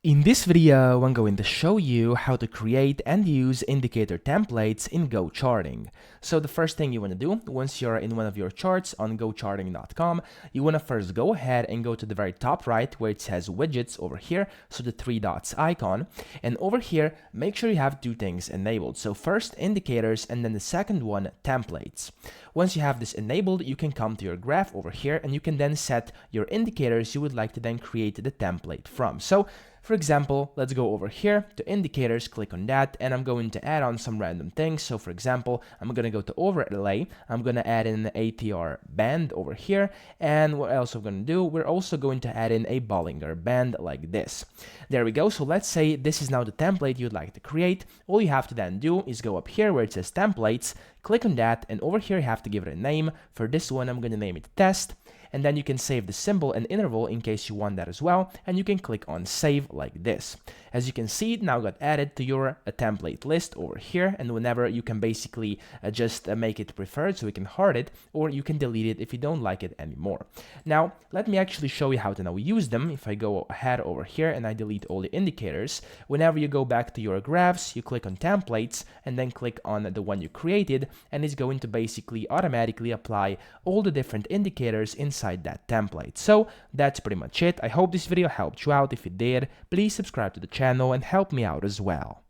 In this video, I'm going to show you how to create and use indicator templates in GoCharting. So the first thing you want to do, once you're in one of your charts on GoCharting.com, you want to first go ahead and go to the very top right where it says widgets over here, so the three dots icon, and over here, make sure you have two things enabled. So first indicators, and then the second one, templates. Once you have this enabled, you can come to your graph over here and you can then set your indicators you would like to then create the template from. So for example, let's go over here to indicators, click on that, and I'm going to add on some random things. So for example, I'm going to go to overlay, I'm going to add in an ATR band over here, and what else we're going to do? We're also going to add in a Bollinger band like this. There we go. So let's say this is now the template you'd like to create. All you have to then do is go up here where it says templates, click on that, and over here you have to give it a name. For this one, I'm going to name it test. And then you can save the symbol and interval in case you want that as well, and you can click on save like this. As you can see, it now got added to your template list over here, and whenever you can basically just make it preferred so you can hard it, or you can delete it if you don't like it anymore. Now, let me actually show you how to now use them. If I go ahead over here and I delete all the indicators, whenever you go back to your graphs, you click on templates and then click on the one you created, and it's going to basically automatically apply all the different indicators inside that template. So that's pretty much it. I hope this video helped you out. If it did, please subscribe to the channel and help me out as well.